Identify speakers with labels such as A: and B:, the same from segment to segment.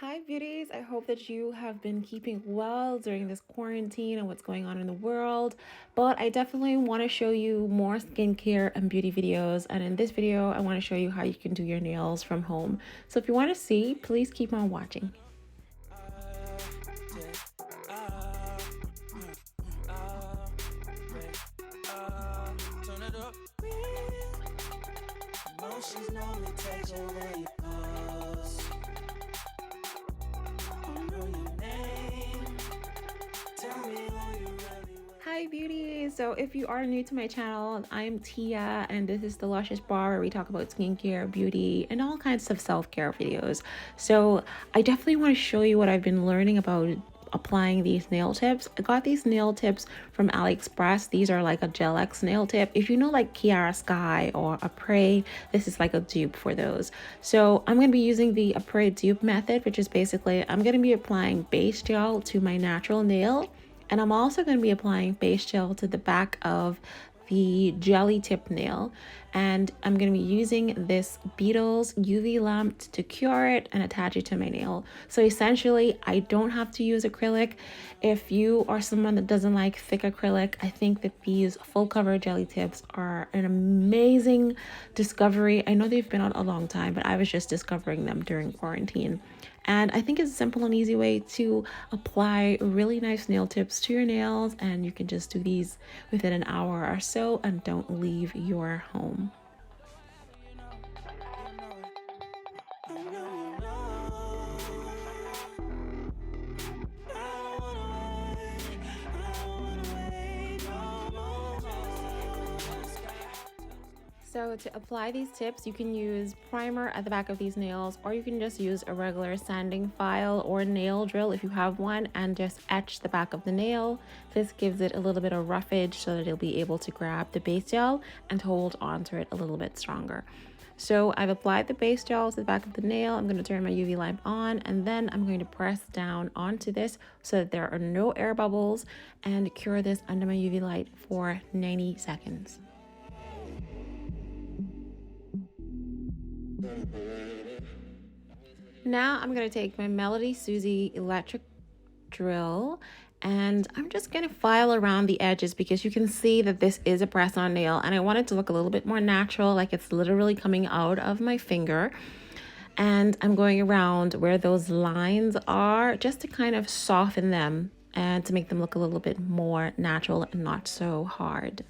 A: Hi beauties, I hope that you have been keeping well during this quarantine and what's going on in the world. But I definitely want to show you more skincare and beauty videos, and in this video I want to show you how you can do your nails from home. So if you want to see, please keep on watching. Hi beauties! So if you are new to my channel, I'm Tia and this is the Luscious bar where we talk about skincare, beauty, and all kinds of self-care videos. So I definitely want to show you what I've been learning about applying these nail tips. I got these nail tips from AliExpress. These are like a Gel X nail tip. If you know like Kiara Sky or Apres, this is like a dupe for those. So I'm going to be using the Apres Dupe method, which is basically I'm going to be applying base gel to my natural nail. And I'm also going to be applying base gel to the back of the jelly tip nail, and I'm going to be using this Beetles UV lamp to cure it and attach it to my nail. So essentially I don't have to use acrylic. If you are someone that doesn't like thick acrylic, I think that these full cover jelly tips are an amazing discovery. I know they've been out a long time, but I was just discovering them during quarantine. And I think it's a simple and easy way to apply really nice nail tips to your nails, and you can just do these within an hour or so and don't leave your home. So to apply these tips, you can use primer at the back of these nails, or you can just use a regular sanding file or nail drill if you have one and just etch the back of the nail. This gives it a little bit of roughage so that it'll be able to grab the base gel and hold onto it a little bit stronger. So I've applied the base gel to the back of the nail. I'm going to turn my UV lamp on, and then I'm going to press down onto this so that there are no air bubbles and cure this under my UV light for 90 seconds. Now I'm going to take my Melody Susie electric drill and I'm just going to file around the edges because you can see that this is a press-on nail and I want it to look a little bit more natural, like it's literally coming out of my finger. And I'm going around where those lines are just to kind of soften them and to make them look a little bit more natural and not so hard.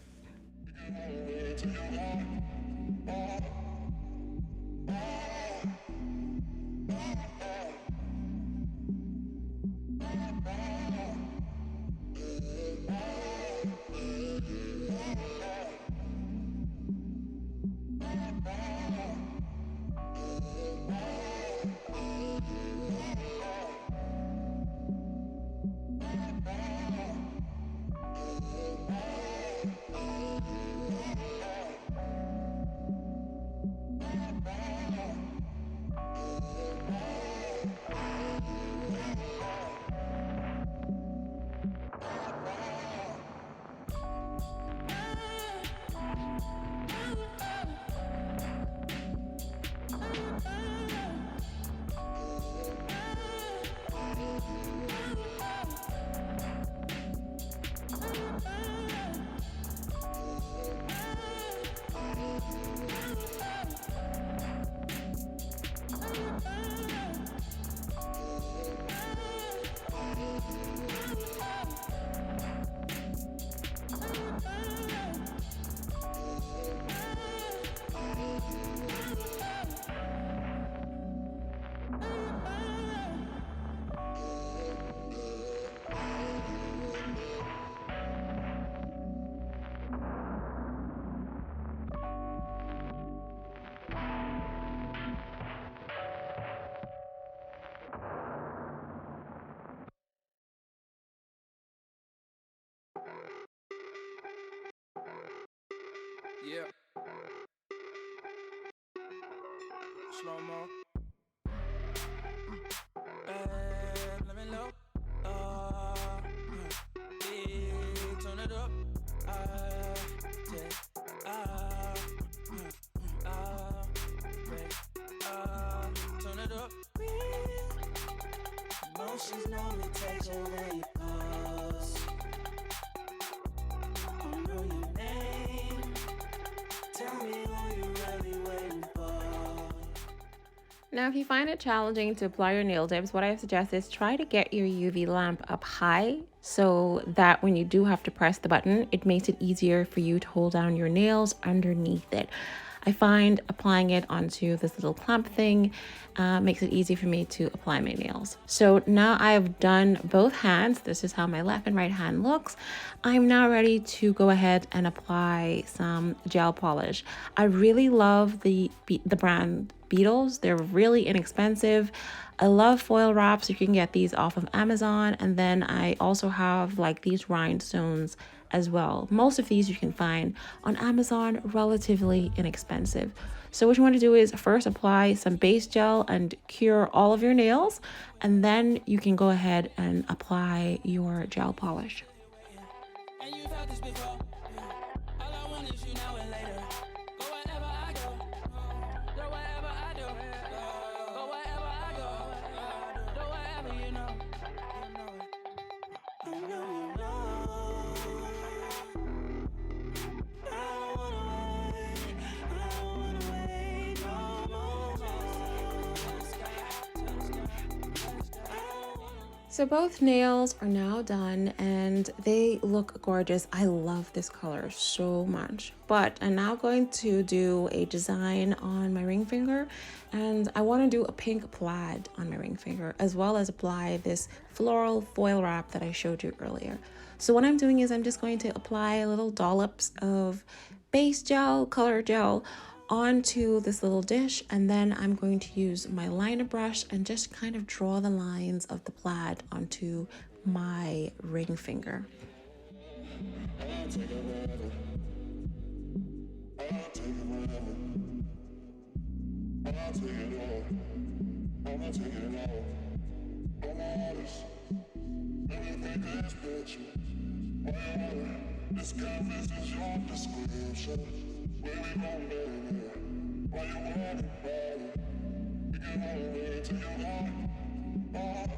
B: she's known to take away pause. I know your name. Tell me who you really waiting for.
A: Now, if you find it challenging to apply your nail dips, what I suggest is try to get your UV lamp up high so that when you do have to press the button, it makes it easier for you to hold down your nails underneath it. I find applying it onto this little clamp thing makes it easy for me to apply my nails. So now I've done both hands. This is how my left and right hand looks. I'm now ready to go ahead and apply some gel polish. I really love the brand Beetles. They're really inexpensive. I love foil wraps. You can get these off of Amazon. And then I also have like these rhinestones as well. Most of these you can find on Amazon, relatively inexpensive. So what you want to do is first apply some base gel and cure all of your nails, and then you can go ahead and apply your gel polish.
B: And you've had this before. All I want is you now and later. Go wherever I go. Go wherever I do. Go wherever I go. Do whatever you know. I know you know.
A: So both nails are now done and they look gorgeous. I love this color so much. But I'm now going to do a design on my ring finger, and I want to do a pink plaid on my ring finger, as well as apply this floral foil wrap that I showed you earlier. So what I'm doing is I'm just going to apply little dollops of base gel, color gel, onto this little dish, and then I'm going to use my liner brush and just kind of draw the lines of the plaid onto my ring finger.
B: This canvas is your description. Where we gon' go there? Why you want it, we can hold it till you want it.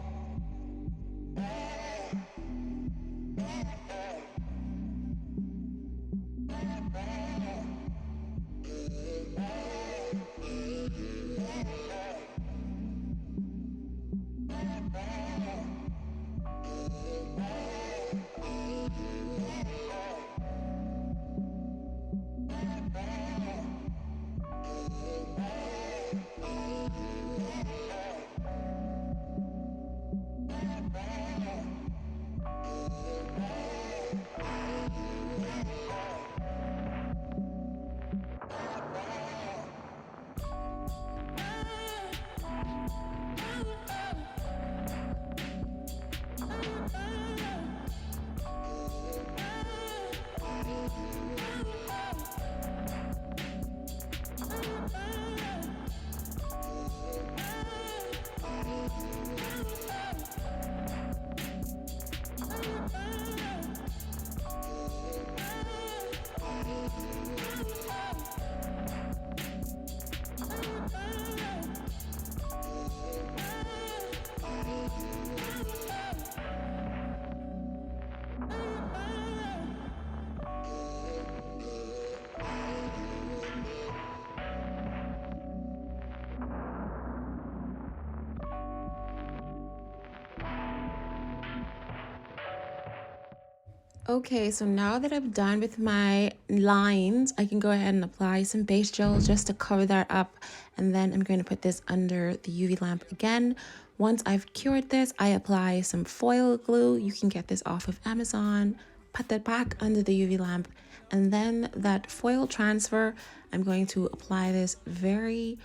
A: Okay, so now that I'm done with my lines, I can go ahead and apply some base gel just to cover that up. And then I'm going to put this under the UV lamp again. Once I've cured this, I apply some foil glue. You can get this off of Amazon. Put that back under the UV lamp. And then that foil transfer, I'm going to apply this very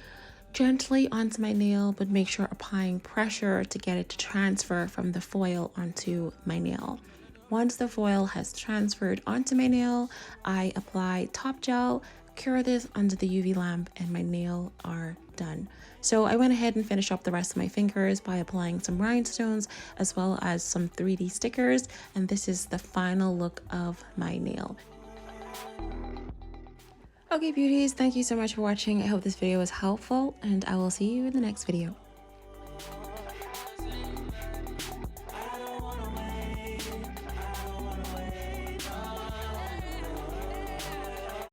A: gently onto my nail, but make sure applying pressure to get it to transfer from the foil onto my nail. Once the foil has transferred onto my nail, I apply top gel, cure this under the UV lamp, and my nail are done. So I went ahead and finished up the rest of my fingers by applying some rhinestones as well as some 3D stickers, and this is the final look of my nail. Okay, beauties, thank you so much for watching. I hope this video was helpful, and I will see you in the next video.